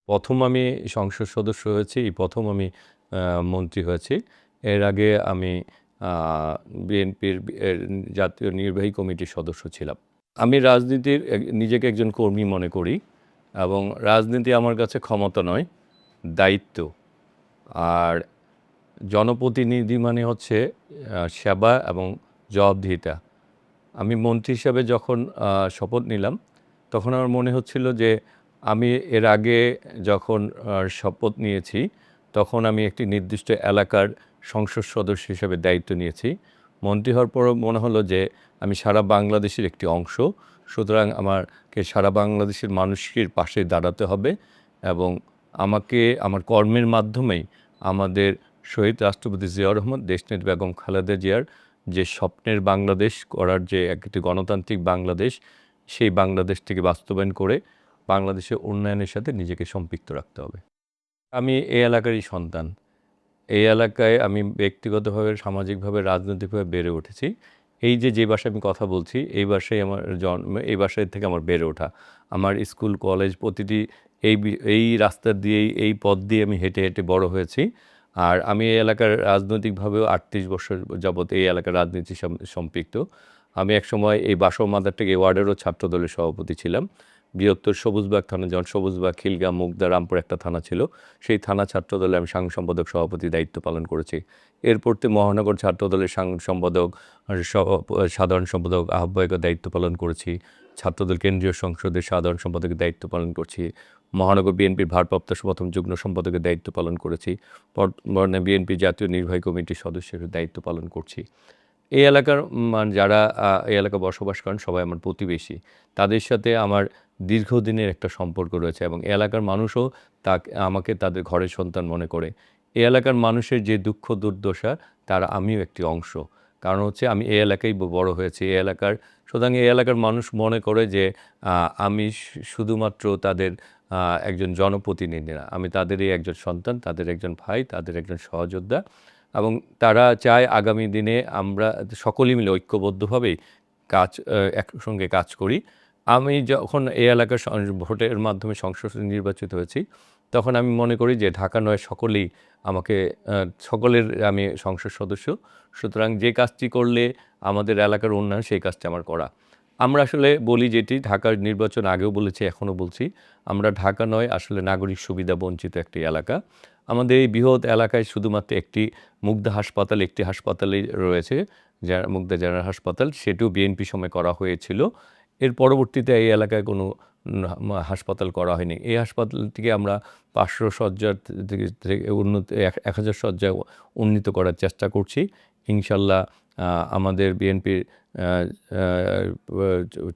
প্রথম আমি সংসদ সদস্য হয়েছি, এই প্রথম আমি মন্ত্রী হয়েছি। এর আগে আমি আ বিএনপির জাতীয় নির্বাহী কমিটির সদস্য ছিলাম। আমি রাজনীতির নিজেকে একজন কর্মী মনে করি এবং রাজনীতি আমার কাছে ক্ষমতা নয়, দায়িত্ব। আর জনপ্রতিনিধি মানে হচ্ছে সেবা এবং জবাবদিহিতা। আমি মন্ত্রী হিসাবে যখন শপথ নিলাম, তখন আমার মনে হচ্ছিল যে আমি এর আগে যখন শপথ নিয়েছি, তখন আমি একটি নির্দিষ্ট এলাকার সংসদ সদস্য হিসেবে দায়িত্ব নিয়েছি। মন্ত্রী হওয়ার পরও মনে হলো যে আমি সারা বাংলাদেশের একটি অংশ। সুতরাং আমাকে সারা বাংলাদেশের মানুষের পাশে দাঁড়াতে হবে এবং আমাকে আমার কর্মের মাধ্যমেই আমাদের শহীদ রাষ্ট্রপতি জিয়াউর রহমান, দেশনেত্রী বেগম খালেদা জিয়ার যে স্বপ্নের বাংলাদেশ করার যে একটি গণতান্ত্রিক বাংলাদেশ, সেই বাংলাদেশটিকে বাস্তবায়ন করে বাংলাদেশের উন্নয়নের সাথে নিজেকে সম্পৃক্ত রাখতে হবে। আমি এই এলাকারই সন্তান। এই এলাকায় আমি ব্যক্তিগতভাবে, সামাজিকভাবে, রাজনৈতিকভাবে বেড়ে উঠেছি। যে বাসায় আমি কথা বলছি, এই বাসায় আমার জন্ম, এই বাসায় থেকে আমার বেড়ে ওঠা। আমার স্কুল, কলেজ প্রতিটি এই রাস্তা দিয়েই, এই পথ দিয়ে আমি হেঁটে, হেঁটে বড় হয়েছি। আর আমি এই এলাকার রাজনৈতিকভাবেও ৩৮ বছর যাবৎ এই এলাকার রাজনীতির সম্পৃক্ত। আমি একসময় এই বাসব মাদারটেক এই ওয়ার্ডেরও ছাত্রদলের সভাপতি ছিলাম। বৃহত্তর সবুজবাগ থানা, যখন সবুজবাগ, খিলগাঁও, মুগদা, রামপুর একটা থানা ছিল, সেই থানা ছাত্রদলে আমি সাংগঠনিক সম্পাদক, সভাপতি দায়িত্ব পালন করেছি। এরপরতে মহানগর ছাত্রদলের সাংগঠনিক সম্পাদক, সাধারণ সম্পাদক, আহ্বায়কের দায়িত্ব পালন করেছি। ছাত্রদল কেন্দ্রীয় সংসদের সাধারণ সম্পাদকের দায়িত্ব পালন করছি। মহানগর বিএনপির ভারপ্রাপ্ত প্রথম যুগ্ম সম্পাদকের দায়িত্ব পালন করেছি। বর্তমানে বিএনপি জাতীয় নির্বাহী কমিটির সদস্যের দায়িত্ব পালন করছি। এই এলাকার যারা এই এলাকায় বসবাস করেন সবাই আমার প্রতিবেশী। তাদের সাথে আমার দীর্ঘদিনের একটা সম্পর্ক রয়েছে এবং এই এলাকার মানুষও আমাকে তাদের ঘরের সন্তান মনে করে। এই এলাকার মানুষের যে দুঃখ দুর্দশা, তার আমিও একটি অংশ। কারণ হচ্ছে আমি এই এলাকায় বড় হয়েছি। সুতরাং এই এলাকার মানুষ মনে করে যে আমি শুধুমাত্র তাদের একজন জনপ্রতিনিধি না। আমি তাদেরই একজন সন্তান, তাদের একজন ভাই, তাদের একজন সহযোদ্ধা এবং তারা চায় আগামী দিনে আমরা সকলেই মিলে ঐক্যবদ্ধভাবেই একসঙ্গে কাজ করি। আমি যখন এই এলাকার ভোটের মাধ্যমে সংসদে নির্বাচিত হয়েছি, তখন আমি মনে করি যে ঢাকা নয় সকলেই আমাকে সকলের আমি সংসদ সদস্য। সুতরাং যে কাজটি করলে আমাদের এলাকার উন্নয়ন, সেই কাজটি আমার করা। আমরা আসলে বলি যেটি ঢাকার নির্বাচন আগেও বলেছি, এখনও বলছি, আমরা ঢাকা নয় আসলে নাগরিক সুবিধা বঞ্চিত একটি এলাকা। আমাদের এই বৃহৎ এলাকায় শুধুমাত্র একটি মুগদা হাসপাতাল, একটি হাসপাতালই রয়েছে, মুগদা জেনারেল হাসপাতাল, সেটিও বিএনপি সময়ে করা হয়েছিল। এর পরবর্তীতে এই এলাকায় কোনো হাসপাতাল করা হয়নি। এই হাসপাতালটিকে আমরা ৫০০ শয্যার থেকে ১,০০০ শয্যায় উন্নীত করার চেষ্টা করছি। ইনশাল্লাহ আমাদের বিএনপির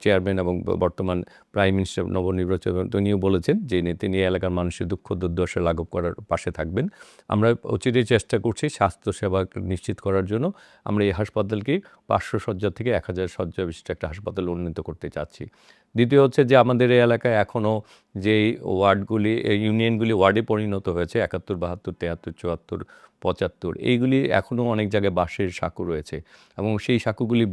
চেয়ারম্যান এবং বর্তমান প্রাইম মিনিস্টার নবনির্বাচিত, তিনিও বলেছেন যে তিনি এলাকার মানুষের দুঃখ দুর্দশা লাঘব করার পাশে থাকবেন। আমরা অচিরেই চেষ্টা করছি স্বাস্থ্যসেবা নিশ্চিত করার জন্য। আমরা এই হাসপাতালকে ৫০০ শয্যা থেকে ১,০০০ শয্যা বিশিষ্ট একটা হাসপাতাল উন্নীত করতে চাচ্ছি। দ্বিতীয় হচ্ছে যে আমাদের এই এলাকায় এখনও যেই ওয়ার্ডগুলি, ইউনিয়নগুলি ওয়ার্ডে পরিণত হয়েছে ৭১, ৭২, ৭৩, ৭৪, ৭৫, এইগুলি এখনও অনেক জায়গায় বাঁশের সাঁকো রয়েছে এবং সেই সাঁকোগুলি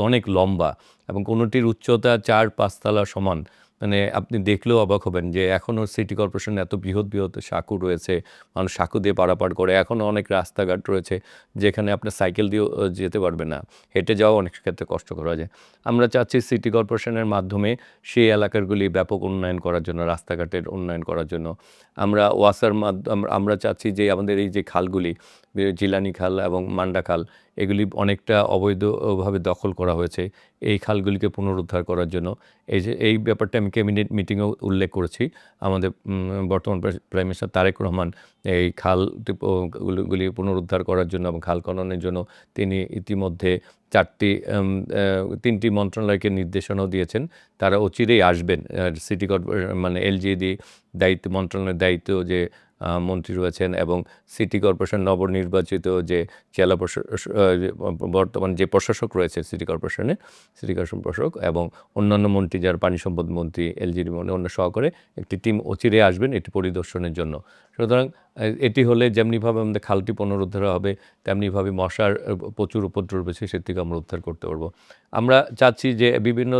অনেক লম্বা এবং কোনোটির উচ্চতা ৪-৫ তলা সমান। মানে আপনি দেখলেও অবাক হবেন যে এখনও সিটি কর্পোরেশনে এত বৃহৎ বৃহৎ সাঁকো রয়েছে, মানুষ সাঁকো দিয়ে পারাপার করে। এখনও অনেক রাস্তাঘাট রয়েছে যেখানে আপনার সাইকেল দিয়েও যেতে পারবে না, হেঁটে যাওয়া অনেক ক্ষেত্রে কষ্টকর হয়ে যায়। আমরা চাচ্ছি সিটি কর্পোরেশনের মাধ্যমে সেই এলাকাগুলি ব্যাপক উন্নয়ন করার জন্য, রাস্তাঘাটের উন্নয়ন করার জন্য। আমরা চাচ্ছি যে আমাদের এই যে খালগুলি, জিলানি খাল এবং মান্ডা খাল, এগুলি অনেকটা অবৈধভাবে দখল করা হয়েছে। এই খালগুলিকে পুনরুদ্ধার করার জন্য এই ব্যাপারটা আমি ক্যাবিনেট মিটিংয়েও উল্লেখ করেছি। আমাদের বর্তমান প্রাইম মিনিস্টার তারেক রহমান এই খালগুলি পুনরুদ্ধার করার জন্য এবং খাল খননের জন্য তিনি ইতিমধ্যে ৩টি মন্ত্রণালয়কে নির্দেশনাও দিয়েছেন। তারা অচিরেই আসবেন। সিটি কর্পোরেশন মানে এলজিইডি মন্ত্রণালয়ের দায়িত্ব যে মন্ত্রী রয়েছেন এবং সিটি কর্পোরেশন নবনির্বাচিত যে জেলা বর্তমান যে প্রশাসক রয়েছে সিটি কর্পোরেশন প্রশাসক এবং অন্যান্য মন্ত্রী, যারা পানি সম্পদ মন্ত্রী, এলজিইডি অন্য সহকারে একটি টিম অচিরে আসবেন এটি পরিদর্শনের জন্য। সুতরাং এটি হলে যেমনিভাবে আমাদের খালটি পুনরুদ্ধার হবে, তেমনিভাবে মশার প্রচুর উপদ্রব রয়েছে, সে থেকে আমরা উদ্ধার করতে পারবো। আমরা চাচ্ছি যে বিভিন্ন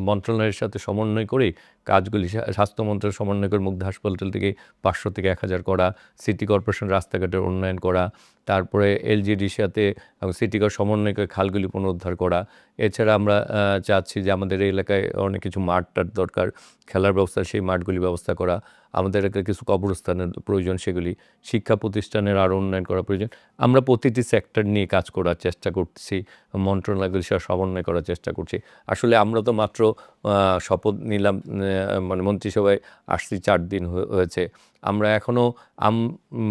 মন্ত্রণালয়ের সাথে সমন্বয় করেই কাজগুলি স্বাস্থ্য মন্ত্রণালয় সমন্বয় করে মুগ্ধ হাসপাতাল থেকে 500 থেকে 1000 করা, সিটি কর্পোরেশন রাস্তাঘাটের উন্নয়ন করা, তারপরে এলজিডির সাথে এবং সিটি কর সমন্বয় করে খালগুলি পুনরুদ্ধার করা। এছাড়া আমরা চাচ্ছি যে আমাদের এই এলাকায় অনেক কিছু মাঠ-টাঠ দরকার, খেলার ব্যবস্থা, সেই মাঠগুলি ব্যবস্থা করা। আমাদের এলাকায় কিছু কবরস্থানের প্রয়োজন, সেগুলি। শিক্ষা প্রতিষ্ঠানের আরও উন্নয়ন করা প্রয়োজন। আমরা প্রতিটি সেক্টর নিয়ে কাজ করার চেষ্টা করছি, মন্ত্রণালয়গুলির সাথে সমন্বয় করার চেষ্টা করছি। আসলে আমরা তো মাত্র শপথ নিলাম, মানে মন্ত্রিসভায় আসছি 4 দিন হয়েছে। আমরা এখনও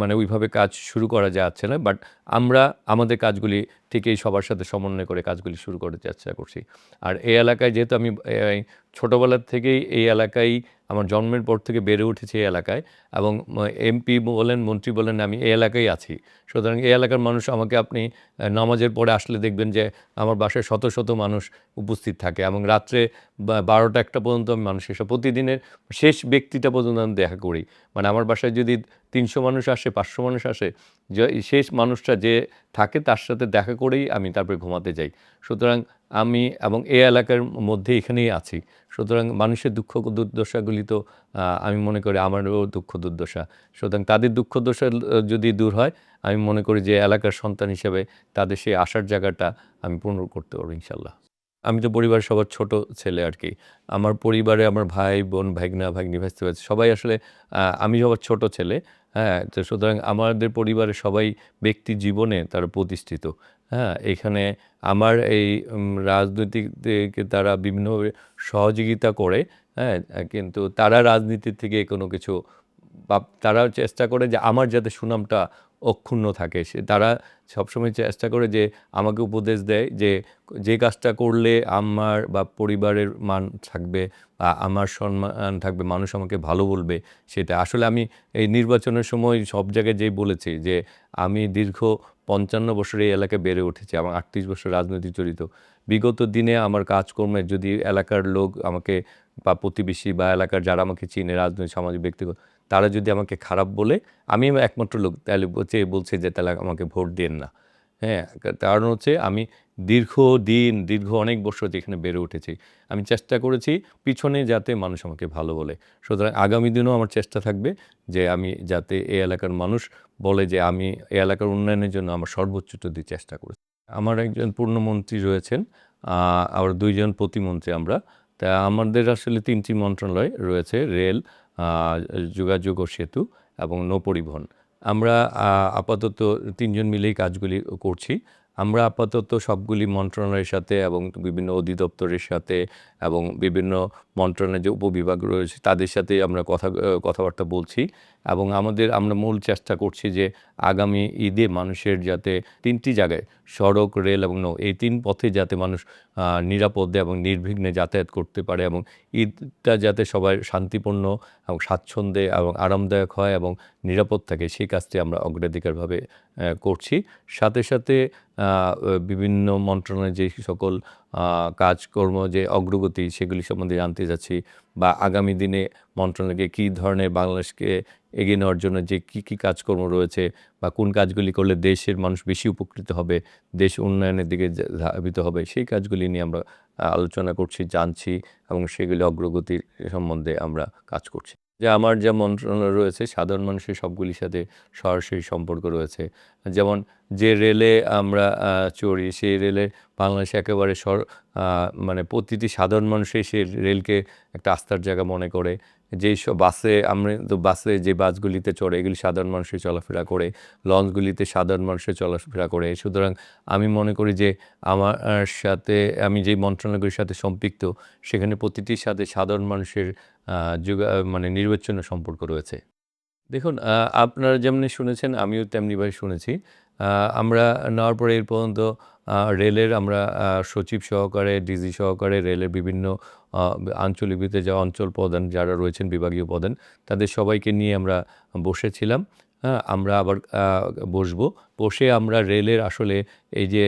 মানে ওইভাবে কাজ শুরু করা যাচ্ছে না, বাট আমরা আমাদের কাজগুলি ঠিকই সবার সাথে সমন্বয় করে কাজগুলি শুরু করার চেষ্টা করছি। আর এই এলাকায় যেহেতু আমি ছোটোবেলার থেকেই এই এলাকায়, আমার জন্মের পর থেকে বেড়ে উঠেছি এই এলাকায়, এবং এমপি বলেন, মন্ত্রী বলেন, আমি এই এলাকায় আছি। সুতরাং এই এলাকার মানুষ আমাকে, আপনি নামাজের পরে আসলে দেখবেন যে আমার বাসায় শত শত মানুষ উপস্থিত থাকে, এবং রাত্রে 12টা-1টা পর্যন্ত আমি মানুষের সাথে প্রতিদিনের শেষ ব্যক্তিটা পর্যন্ত আমি দেখা করি। মানে আমার বাসায় যদি 300 মানুষ আসে, 500 মানুষ আসে, যে শেষ মানুষটা যে থাকে তার সাথে দেখা করেই আমি তারপরে ঘুমাতে যাই। সুতরাং আমি এবং এই এলাকার মধ্যে এখানেই আছি। সুতরাং মানুষের দুঃখ দুর্দশাগুলি তো আমি মনে করি আমারও দুঃখ দুর্দশা। সুতরাং তাদের দুঃখ দশা যদি দূর হয়, আমি মনে করি যে এলাকার সন্তান হিসেবে তাদের সেই আশার জায়গাটা আমি পূর্ণ করতে পারবো ইনশাল্লাহ। আমি তো পরিবারের সবার ছোট ছেলে আর কি। আমার পরিবারে আমার ভাই, বোন, ভাগনা, ভাগ্নি, ভাস্তি সবাই আসলে, আমি সবার ছোট ছেলে। হ্যাঁ? তো সুতরাং আমাদের পরিবারের সবাই ব্যক্তি জীবনে তারা প্রতিষ্ঠিত। হ্যাঁ? এখানে আমার এই রাজনৈতিক দিকে তারা বিভিন্নভাবে সহযোগিতা করে, হ্যাঁ? কিন্তু তারা রাজনীতির থেকে কোনো কিছু, বা তারা চেষ্টা করে যে আমার যাতে সুনামটা অক্ষুণ্ণ থাকে। তারা সবসময় চেষ্টা করে যে আমাকে উপদেশ দেয় যে, যে কাজটা করলে আমার বা পরিবারের মান থাকবে বা আমার সম্মান থাকবে, মানুষ আমাকে ভালো বলবে সেটা। আসলে আমি এই নির্বাচনের সময় সব জায়গায় যেই বলেছি যে আমি দীর্ঘ 55 বছর এই এলাকায় বেড়ে উঠেছি এবং 38 বছর রাজনীতি জড়িত। বিগত দিনে আমার কাজকর্মে যদি এলাকার লোক আমাকে, বা প্রতিবেশী বা এলাকার যারা আমাকে চিনে, রাজনৈতিক, সামাজিক, ব্যক্তিগত, তারা যদি আমাকে খারাপ বলে, আমি একমাত্র লোক তাহলে বলছে যে তাহলে আমাকে ভোট দিয়েন না। হ্যাঁ? কারণ হচ্ছে আমি দীর্ঘ অনেক বছর যেখানে বেড়ে উঠেছি। আমি চেষ্টা করেছি পিছনে যাতে মানুষ আমাকে ভালো বলে। সুতরাং আগামী দিনেও আমার চেষ্টা থাকবে যে আমি যাতে এই এলাকার মানুষ বলে যে আমি এই এলাকার উন্নয়নের জন্য আমার সর্বোচ্চটা দিয়ে চেষ্টা করেছি। আমার একজন পূর্ণমন্ত্রী রয়েছেন, আবার 2 জন প্রতিমন্ত্রী আমরা। তা আমাদের আসলে 3টি মন্ত্রণালয় রয়েছে, রেল, আ যোগাযোগ ও সেতু এবং নৌপরিবহন। আমরা আপাতত 3 জন মিলেই কাজগুলি করছি। আমরা আপাতত সবগুলি মন্ত্রণালয়ের সাথে এবং বিভিন্ন অধিদপ্তরের সাথে এবং বিভিন্ন মন্ত্রণালয়ের যে উপবিভাগ রয়েছে তাদের সাথে আমরা কথাবার্তা বলছি, এবং আমরা মূল চেষ্টা করছি যে আগামী ঈদে মানুষের যাতে 3টি জায়গায়, সড়ক, রেল এবং নৌ, এই 3 পথে যাতে মানুষ নিরাপদে এবং নির্বিঘ্নে যাতায়াত করতে পারে, এবং ঈদটা যাতে সবাই শান্তিপূর্ণ এবং স্বাচ্ছন্দ্যে এবং আরামদায়ক হয় এবং নিরাপদ থাকে, সেই কাজটি আমরা অগ্রাধিকারভাবে করছি। সাথে সাথে বিভিন্ন মন্ত্রণালয়ের যে সকল কাজকর্ম যে অগ্রগতি, সেগুলি সম্বন্ধে জানতে চাচ্ছি, বা আগামী দিনে মন্ত্রণালয়কে কী ধরনের বাংলাদেশকে এগিয়ে নেওয়ার জন্য যে কী কাজকর্ম রয়েছে, বা কোন কাজগুলি করলে দেশের মানুষ বেশি উপকৃত হবে, দেশ উন্নয়নের দিকে ধাবিত হবে, সেই কাজগুলি নিয়ে আমরা আলোচনা করছি, জানছি, এবং সেগুলি অগ্রগতির সম্বন্ধে আমরা কাজ করছি। যে আমার যা মন্ত্রণালয় রয়েছে, সাধারণ মানুষের সবগুলির সাথে সরাসরি সম্পর্ক রয়েছে। যেমন যে রেলে আমরা চড়ি, সেই রেলে বাংলাদেশে একেবারে মানে প্রতিটি সাধারণ মানুষই সেই রেলকে একটা আস্থার জায়গা মনে করে। যেই সব বাসে, আমরা তো বাসে যে বাসগুলিতে চড়ে, এগুলি সাধারণ মানুষই চলাফেরা করে, লঞ্চগুলিতে সাধারণ মানুষই চলাফেরা করে। সুতরাং আমি মনে করি যে আমার সাথে, আমি যেই মন্ত্রণালয়গুলির সাথে সম্পৃক্ত, সেখানে প্রতিটির সাথে সাধারণ মানুষের মানে নির্বিচ্ছিন্ন সম্পর্ক রয়েছে। দেখুন, আপনারা যেমনি শুনেছেন আমিও তেমনিভাবে শুনেছি। আ আমরা নেওয়ার পরে এর পর্যন্ত রেলের আমরা সচিব সহকারে, ডিজি সহকারে, রেলের বিভিন্ন আ আঞ্চলিক ভিত্তিতে যে অঞ্চল প্রধান যারা রয়েছেন, বিভাগীয় প্রধান, তাদের সবাইকে নিয়ে আমরা বসেছিলাম। হ্যাঁ? আমরা আবার বসবো। বসে আমরা রেলের আসলে এই যে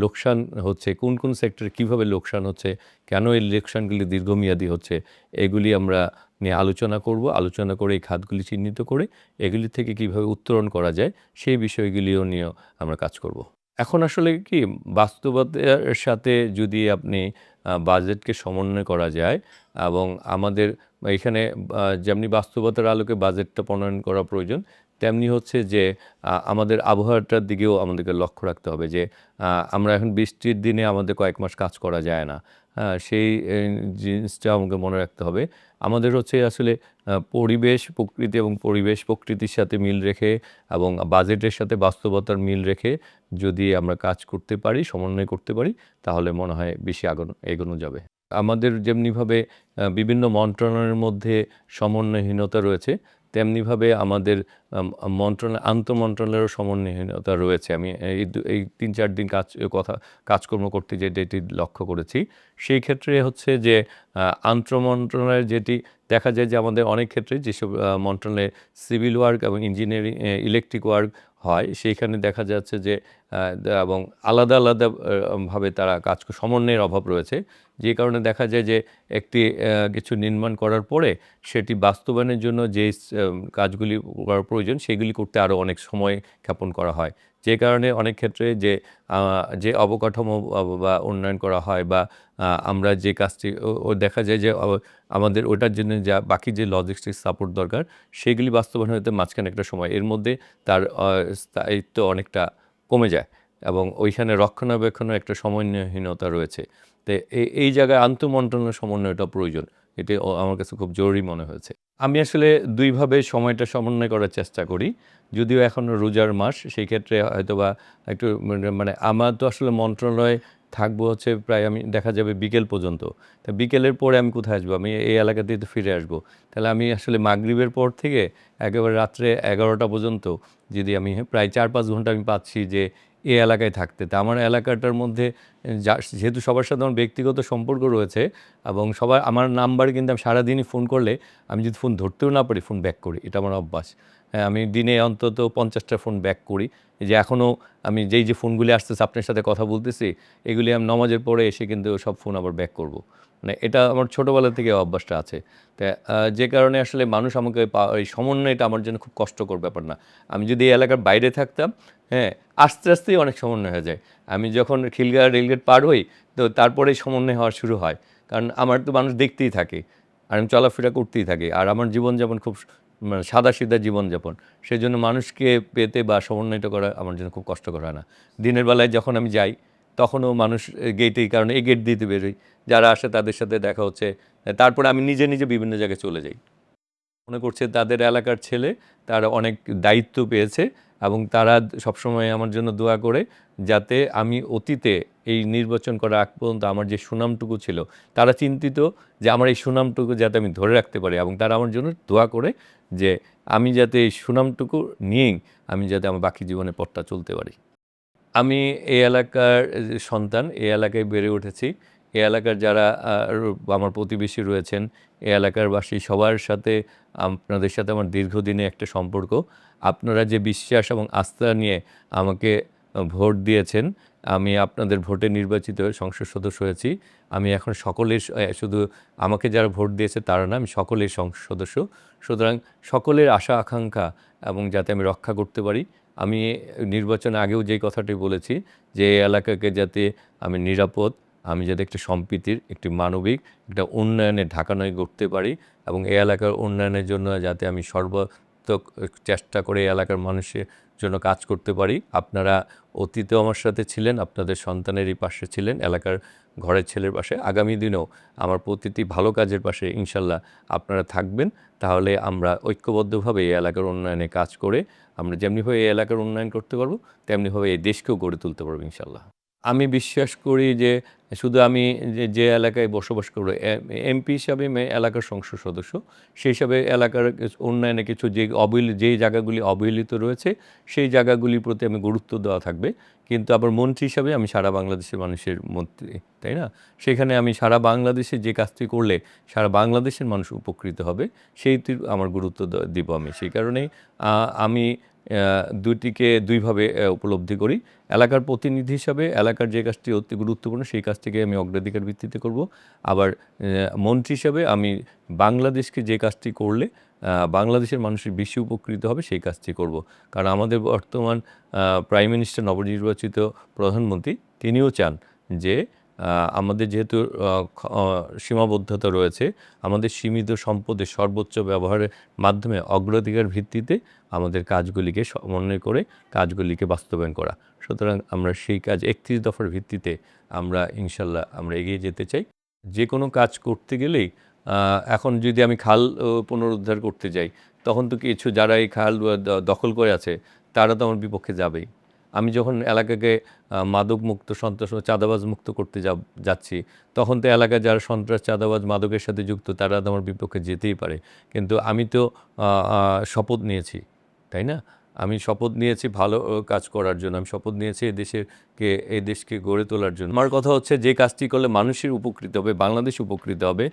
লোকসান হচ্ছে, কোন কোন সেক্টরে কীভাবে লোকসান হচ্ছে, কেন এই লোকসানগুলি দীর্ঘমেয়াদী হচ্ছে, এগুলি আমরা নিয়ে আলোচনা করব, আলোচনা করে এই খাতগুলি চিহ্নিত করে এগুলি থেকে কীভাবে উত্তরণ করা যায় সেই বিষয়গুলিও নিয়েও আমরা কাজ করব। এখন আসলে কি বাস্তবতার সাথে যদি আপনি বাজেটকে সমন্বয় করা যায় এবং আমাদের এখানে যেমনি বাস্তবতার আলোকে বাজেটটা প্রণয়ন করা প্রয়োজন, তেমনি হচ্ছে যে আমাদের আবহাওয়াটার দিকেও আমাদেরকে লক্ষ্য রাখতে হবে যে আমরা এখন বৃষ্টির দিনে আমাদের কয়েক মাস কাজ করা যায় না। হ্যাঁ, সেই জিনিসটা আমাকে মনে রাখতে হবে। আমাদের হচ্ছে আসলে পরিবেশ প্রকৃতি এবং পরিবেশ প্রকৃতির সাথে মিল রেখে এবং বাজেটের সাথে বাস্তবতার মিল রেখে যদি আমরা কাজ করতে পারি, সমন্বয় করতে পারি, তাহলে মনে হয় বেশি এগোনো যাবে। আমাদের যেমনিভাবে বিভিন্ন মন্ত্রণালয়ের মধ্যে সমন্বয়হীনতা রয়েছে, তেমনিভাবে আমাদের আন্তঃমন্ত্রণালয়েরও সমন্বয়হীনতা রয়েছে। আমি এই ৩-৪ দিন কাজকর্ম করতে যেটি লক্ষ্য করেছি, সেই ক্ষেত্রে হচ্ছে যে আন্তঃমন্ত্রণালয়ের যেটি দেখা যায় যে আমাদের অনেক ক্ষেত্রে যেসব মন্ত্রণালয়ে সিভিল ওয়ার্ক এবং ইঞ্জিনিয়ারিং, ইলেকট্রিক ওয়ার্ক হয়, সেইখানে দেখা যাচ্ছে যে এবং আলাদা আলাদা ভাবে তারা সমন্বয়ের অভাব রয়েছে। যে কারণে দেখা যায় যে একটি কিছু নির্মাণ করার পরে সেটি বাস্তবায়নের জন্য যেই কাজগুলি করার প্রয়োজন সেগুলি করতে আরও অনেক সময় ক্ষেপণ করা হয়। যে কারণে অনেক ক্ষেত্রে যে অবকাঠামো বা উন্নয়ন করা হয় বা আমরা যে কাজটি দেখা যায় যে আমাদের ওটার জন্য যা বাকি যে লজিস্টিক্স সাপোর্ট দরকার সেগুলি বাস্তবায়ন হতে মাঝখানে একটা সময়, এর মধ্যে তার স্থায়িত্ব অনেকটা কমে যায় এবং ওইখানে রক্ষণাবেক্ষণের একটা সমন্বয়হীনতা রয়েছে। তো এই জায়গায় আন্তঃমন্ত্রণালয় সমন্বয়টা প্রয়োজন। এটি আমার কাছে খুব জরুরি মনে হয়েছে। আমি আসলে দুইভাবে সময়টা সমন্বয় করার চেষ্টা করি। যদিও এখন রোজার মাস, সেই ক্ষেত্রে হয়তোবা একটু মানে আমার তো আসলে মন্ত্রণালয়ে থাকবো হচ্ছে প্রায় আমি দেখা যাবে বিকেল পর্যন্ত। তা বিকেলের পরে আমি কোথায় আসবো? আমি এই এলাকাতেই তো ফিরে আসবো। তাহলে আমি আসলে মাগরিবের পর থেকে একেবারে রাত্রে 11টা পর্যন্ত যদি আমি প্রায় 4-5 ঘন্টা আমি পাচ্ছি যে এই এলাকায় থাকতে। তা আমার এলাকাটার মধ্যে যেহেতু সবার সাথে আমার ব্যক্তিগত সম্পর্ক রয়েছে এবং সবার আমার নাম্বারে কিন্তু আমি সারাদিনই ফোন করলে আমি যদি ফোন ধরতেও না পারি ফোন ব্যাক করি। এটা আমার অভ্যাস। হ্যাঁ, আমি দিনে অন্তত 50টা ফোন ব্যাক করি। এই যে এখনও আমি যে ফোনগুলি আসতেছে আপনার সাথে কথা বলতেছি, এগুলি আমি নামাজের পরে এসে কিন্তু সব ফোন আবার ব্যাক করব। মানে এটা আমার ছোটোবেলা থেকে অভ্যাসটা আছে। তা যে কারণে আসলে মানুষ আমাকে এই সমন্বয়টা আমার জন্য খুব কষ্টকর ব্যাপার না। আমি যদি এই এলাকার বাইরে থাকতাম, হ্যাঁ, আস্তে আস্তেই অনেক সমন্বয় হয়ে যায়। আমি যখন খিলগাঁও রেলগেট পার হই, তো তারপরেই সমন্বয় হওয়া শুরু হয়। কারণ আমার তো মানুষ দেখতেই থাকে আর আমি চলাফেরা করতেই থাকি। আর আমার জীবনযাপন খুব মানে সাদাসিধা জীবনযাপন। সেজন্য মানুষকে পেতে বা সমন্বয়টা করা আমার জন্য খুব কষ্টকর হয় না। দিনের বেলায় যখন আমি যাই, তখনও মানুষ গেটেই, কারণ এই গেট দিয়ে বেরোই। যারা আসে তাদের সাথে দেখা হচ্ছে। তারপরে আমি নিজে নিজে বিভিন্ন জায়গায় চলে যাই। মনে করছে তাদের এলাকার ছেলে, তারা অনেক দায়িত্ব পেয়েছে এবং তারা সবসময় আমার জন্য দোয়া করে যাতে আমি অতীতে এই নির্বাচন করার আগ পর্যন্ত আমার যে সুনামটুকু ছিল, তারা চিন্তিত যে আমার এই সুনামটুকু যাতে আমি ধরে রাখতে পারি এবং তারা আমার জন্য দোয়া করে যে আমি যাতে এই সুনামটুকু নিয়েই আমি যাতে আমার বাকি জীবনের পথটা চলতে পারি। আমি এই এলাকার সন্তান, এই এলাকায় বেড়ে উঠেছি। এই এলাকার যারা আমার প্রতিবেশী রয়েছেন, এই এলাকার বাসী সবার সাথে আপনাদের সাথে আমার দীর্ঘদিনের একটা সম্পর্ক। আপনারা যে বিশ্বাস এবং আস্থা নিয়ে আমাকে ভোট দিয়েছেন, আমি আপনাদের ভোটে নির্বাচিত হয়ে সংসদ সদস্য হয়েছি। আমি এখন সকলের শুধু আমাকে যারা ভোট দিয়েছে তারা না, আমি সকলের সংসদ সদস্য। সুতরাং সকলের আশা আকাঙ্ক্ষা এবং যাতে আমি রক্ষা করতে পারি, আমি নির্বাচনের আগেও যেই কথাটি বলেছি যে এই এলাকাকে যাতে আমি নিরাপদ, আমি যাতে একটা সম্প্রীতির, একটি মানবিক, একটা উন্নয়নের ঢাকানায় গড়তে পারি এবং এই এলাকার উন্নয়নের জন্য যাতে আমি সর্বাত্মক চেষ্টা করে এই এলাকার মানুষের জন্য কাজ করতে পারি। আপনারা অতীতেও আমার সাথে ছিলেন, আপনাদের সন্তানেরই পাশে ছিলেন, এলাকার ঘরের ছেলের পাশে। আগামী দিনেও আমার প্রতিটি ভালো কাজের পাশে ইনশাল্লাহ আপনারা থাকবেন। তাহলে আমরা ঐক্যবদ্ধভাবে এই এলাকার উন্নয়নে কাজ করে আমরা যেমনিভাবে এই এলাকার উন্নয়ন করতে পারবো, তেমনিভাবে এই দেশকেও গড়ে তুলতে পারবো ইনশাল্লাহ। আমি বিশ্বাস করি যে শুধু আমি যে এলাকায় বসবাস করব, এমপি হিসাবে আমি এলাকার সংসদ সদস্য, সেই হিসাবে এলাকার উন্নয়নে কিছু যেই জায়গাগুলি অবহেলিত রয়েছে সেই জায়গাগুলির প্রতি আমি গুরুত্ব দেওয়া থাকবে। কিন্তু আবার মন্ত্রী হিসাবে আমি সারা বাংলাদেশের মানুষের মন্ত্রী, তাই না? সেখানে আমি সারা বাংলাদেশে যে কাজটি করলে সারা বাংলাদেশের মানুষ উপকৃত হবে সেইটির আমার গুরুত্ব দিব আমি। সেই কারণেই আমি দুটিকে দুইভাবে উপলব্ধি করি। এলাকার প্রতিনিধি হিসাবে এলাকার যে কাজটি অতি গুরুত্বপূর্ণ সেই কাজটিকে আমি অগ্রাধিকার ভিত্তিতে করব। আবার মন্ত্রী হিসাবে আমি বাংলাদেশকে যে কাজটি করলে বাংলাদেশের মানুষের বেশি উপকৃত হবে সেই কাজটি করব। কারণ আমাদের বর্তমান প্রাইম মিনিস্টার নবনির্বাচিত প্রধানমন্ত্রী তিনিও চান যে আমাদের যেহেতু সীমাবদ্ধতা রয়েছে, আমাদের সীমিত সম্পদের সর্বোচ্চ ব্যবহারের মাধ্যমে অগ্রাধিকার ভিত্তিতে আমাদের কাজগুলিকে সমন্বয় করে কাজগুলিকে বাস্তবায়ন করা। সুতরাং আমরা সেই কাজ ৩১ দফার ভিত্তিতে আমরা ইনশাল্লাহ আমরা এগিয়ে যেতে চাই। যে কোনো কাজ করতে গেলেই এখন যদি আমি খাল পুনরুদ্ধার করতে যাই, তখন তো কিছু যারা এই খাল দখল করে আছে তারা তো আমার বিপক্ষে যাবেই। আমি যখন এলাকাকে মাদকমুক্ত, সন্ত্রাস ও চাঁদাবাজ মুক্ত করতে যাচ্ছি, তখন তো এলাকায় যারা সন্ত্রাস, চাঁদাবাজ, মাদকের সাথে যুক্ত তারা তো আমার বিপক্ষে যেতেই পারে। কিন্তু আমি তো শপথ নিয়েছি, তাই না? আমি শপথ নিয়েছি ভালো কাজ করার জন্য। আমি শপথ নিয়েছি এই দেশকে গড়ে তোলার জন্য। আমার কথা হচ্ছে যে কাজটি করলে মানুষের উপকৃত হবে, বাংলাদেশ উপকৃত হবে,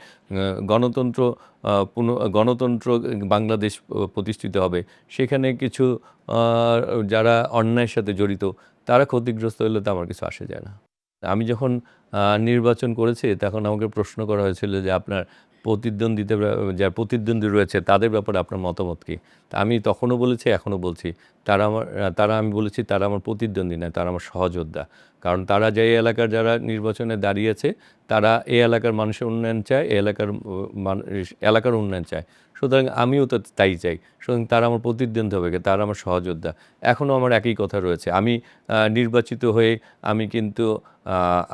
গণতন্ত্র গণতন্ত্র বাংলাদেশ প্রতিষ্ঠিত হবে। সেখানে কিছু যারা অন্যায়ের সাথে জড়িত তারা ক্ষতিগ্রস্ত হলে তো আমার কিছু আসে যায় না। আমি যখন নির্বাচন করেছি তখন আমাকে প্রশ্ন করা হয়েছিল যে আপনার যারা প্রতিদ্বন্দ্বী রয়েছে তাদের ব্যাপারে আপনার মতামত কী? তা আমি তখনও বলেছি, এখনও বলছি, আমি বলেছি তারা আমার প্রতিদ্বন্দ্বী নয়, তারা আমার সহযোদ্ধা। কারণ তারা যে এলাকার যারা নির্বাচনে দাঁড়িয়েছে তারা এই এলাকার মানুষের উন্নয়ন চায়, এলাকার উন্নয়ন চায়। সুতরাং আমিও তো তাই চাই। সুতরাং তারা আমার প্রতিদ্বন্দ্বী হবে, তারা আমার সহযোদ্ধা। এখনও আমার একই কথা রয়েছে। আমি নির্বাচিত হয়ে আমি কিন্তু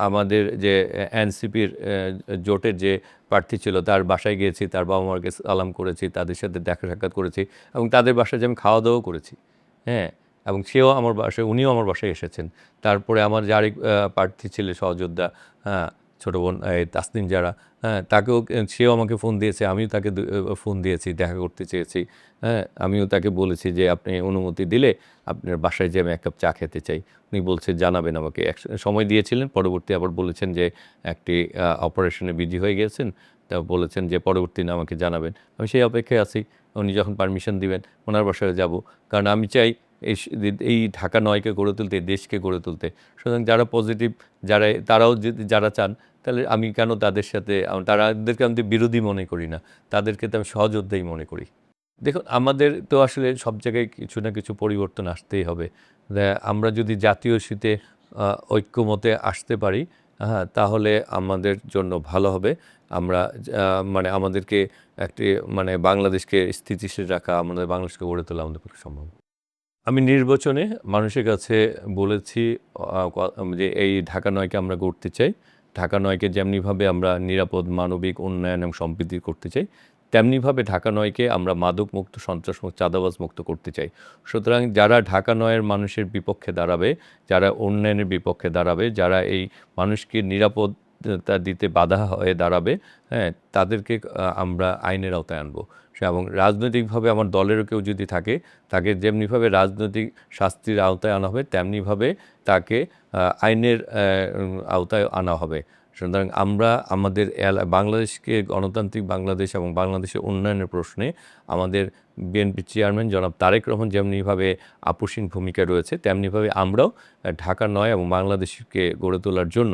আমাদের যে এনসিপির জোটের যে প্রার্থী ছিল তার বাসায় গিয়েছি, তার বাবা মাকে সালাম করেছি, তাদের সাথে দেখা সাক্ষাৎ করেছি এবং তাদের বাসায় যে আমি খাওয়া দাওয়াও করেছি, হ্যাঁ, এবং উনিও আমার বাসায় এসেছেন। তারপরে আমার যে আরেক প্রার্থী ছিল সহযোদ্ধা, হ্যাঁ, ছোটো বোন তাসনিম যারা, হ্যাঁ, সেও আমাকে ফোন দিয়েছে, আমিও তাকে ফোন দিয়েছি, দেখা করতে চেয়েছি, হ্যাঁ, আমিও তাকে বলেছি যে আপনি অনুমতি দিলে আপনার বাসায় যেয়ে আমি এক কাপ চা খেতে চাই। উনি বলছে জানাবেন আমাকে। সময় দিয়েছিলেন, পরবর্তী আবার বলেছেন যে একটি অপারেশনে বিজি হয়ে গিয়েছেন, তা বলেছেন যে পরবর্তী আমাকে জানাবেন। আমি সেই অপেক্ষায় আছি, উনি যখন পারমিশন দিবেন ওনার বাসায় যাব। কারণ আমি চাই এই ঢাকা ৯কে গড়ে তুলতে, দেশকে গড়ে তুলতে। সুতরাং যারা পজিটিভ, তারাও যদি যারা চান, তাহলে আমি কেন তাদের সাথে, তাদেরকে আমি বিরোধী মনে করি না, তাদেরকে তো আমি সহযোদ্ধাই মনে করি। দেখুন, আমাদের তো আসলে সব জায়গায় কিছু না কিছু পরিবর্তন আসতেই হবে। আমরা যদি জাতীয় ইস্যুতে ঐক্যমতে আসতে পারি, হ্যাঁ, তাহলে আমাদের জন্য ভালো হবে। আমরা মানে আমাদেরকে একটি বাংলাদেশকে স্থিতিশীল রাখা, আমাদের বাংলাদেশকে গড়ে তোলা আমাদের পক্ষে সম্ভব। আমি নির্বাচনে মানুষের কাছে বলেছি যে এই ঢাকা ৯কে আমরা গড়তে চাই। ঢাকা ৯কে যেমনিভাবে আমরা নিরাপদ, মানবিক উন্নয়ন এবং সম্প্রীতি করতে চাই, তেমনিভাবে ঢাকা ৯কে আমরা মাদকমুক্ত, সন্ত্রাসমুক্ত, চাঁদাবাজ মুক্ত করতে চাই। সুতরাং যারা ঢাকা ৯-এর মানুষের বিপক্ষে দাঁড়াবে, যারা উন্নয়নের বিপক্ষে দাঁড়াবে, যারা এই মানুষকে নিরাপত্তা দিতে বাধা হয়ে দাঁড়াবে, হ্যাঁ, তাদেরকে আমরা আইনের আওতায় আনবো। এবং রাজনৈতিকভাবে আমার দলেরও কেউ যদি থাকে, তাকে যেমনিভাবে রাজনৈতিক শাস্তির আওতায় আনা হবে, তেমনিভাবে তাকে আইনের আওতায় আনা হবে। সুতরাং আমরা আমাদের বাংলাদেশকে গণতান্ত্রিক বাংলাদেশ এবং বাংলাদেশের উন্নয়নের প্রশ্নে আমাদের বিএনপি চেয়ারম্যান জনাব তারেক রহমান যেমনিভাবে আপসীন ভূমিকা রয়েছে, তেমনিভাবে আমরাও ঢাকা ৯ এবং বাংলাদেশকে গড়ে তোলার জন্য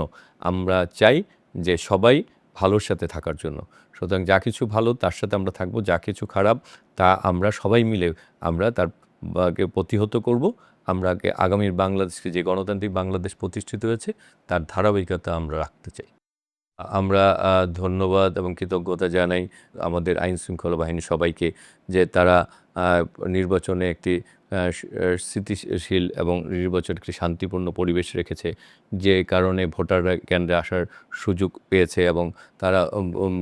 আমরা চাই যে সবাই ভালোর সাথে থাকার জন্য। সুতরাং যা কিছু ভালো তার সাথে আমরা থাকবো, যা কিছু খারাপ তা আমরা সবাই মিলে আমরা কে প্রতিহত করব। আমরা আগামীর বাংলাদেশকে, যে গণতান্ত্রিক বাংলাদেশ প্রতিষ্ঠিত হয়েছে, তার ধারাবাহিকতা আমরা রাখতে চাই। আমরা ধন্যবাদ এবং কৃতজ্ঞতা জানাই আমাদের আইনশৃঙ্খলা বাহিনীর সবাইকে যে তারা নির্বাচনে একটি স্থিতিশীল এবং নির্বাচনে একটি শান্তিপূর্ণ পরিবেশ রেখেছে, যে কারণে ভোটাররা কেন্দ্রে আসার সুযোগ পেয়েছে এবং তারা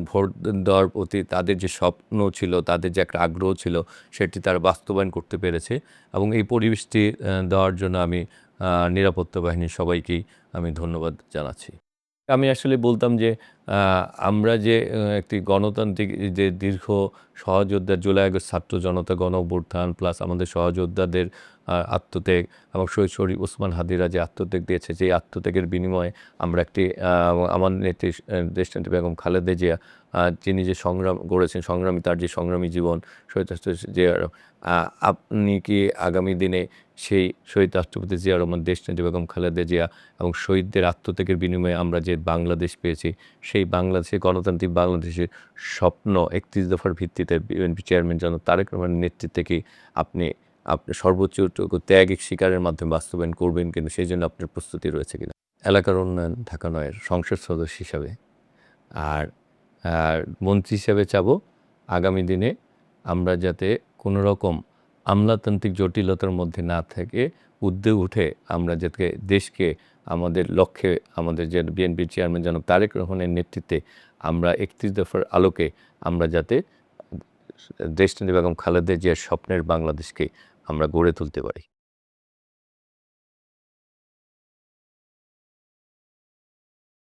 ভোট দেওয়ার প্রতি তাদের যে স্বপ্ন ছিল, তাদের যে একটা আগ্রহ ছিল, সেটি তারা বাস্তবায়ন করতে পেরেছে। এবং এই পরিবেশটি দেওয়ার জন্য আমি নিরাপত্তা বাহিনীর সবাইকেই আমি ধন্যবাদ জানাচ্ছি। আমি আসলে বলতাম যে আমরা যে একটি গণতান্ত্রিক যে দীর্ঘ সহযোদ্ধা জুলাই আগস্ট ছাত্র জনতা গণ অভ্যুত্থান প্লাস আমাদের সহযোদ্ধাদের আত্মত্যাগ এবং শহীদ শরীফ ওসমান হাদিরা যে আত্মত্যাগ দিয়েছে, সেই আত্মত্যাগের বিনিময়ে আমরা একটি আমার নেত্রী দেশনেত্রী বেগম খালেদা জিয়া যিনি যে সংগ্রাম গড়েছেন, সংগ্রামী তার যে সংগ্রামী জীবন, শহীদ রাষ্ট্রপতি জিয়া, আপনি কি আগামী দিনে সেই শহীদ রাষ্ট্রপতি জিয়া রহমান, দেশনেত্রী বেগম খালেদা জিয়া এবং শহীদদের আত্মত্যাগের বিনিময়ে আমরা যে বাংলাদেশ পেয়েছি, সেই বাংলাদেশে গণতান্ত্রিক বাংলাদেশের স্বপ্ন ৩১ দফার ভিত্তিতে বিএনপি চেয়ারম্যান জনাব তারেক রহমানের নেতৃত্বে কি আপনি সর্বোচ্চটুকু ত্যাগ স্বীকারের মাধ্যমে বাস্তবায়ন করবেন কিনা, সেই জন্য আপনার প্রস্তুতি রয়েছে কিনা? এলাকার উন্নয়ন, ঢাকা নয়ের সংসদ সদস্য হিসাবে আর মন্ত্রী হিসাবে চাবো আগামী দিনে আমরা যাতে কোনো রকম আমলাতান্ত্রিক জটিলতার মধ্যে না থেকে ঊর্ধ্বে উঠে আমরা যাতে দেশকে আমাদের লক্ষ্যে, আমাদের যে বিএনপির চেয়ারম্যান জনাব তারেক রহমানের নেতৃত্বে আমরা ৩১ দফার আলোকে আমরা যাতে দেশনেত্রী বেগম খালেদা জিয়ার স্বপ্নের বাংলাদেশকে আমরা গড়ে তুলতে পারি।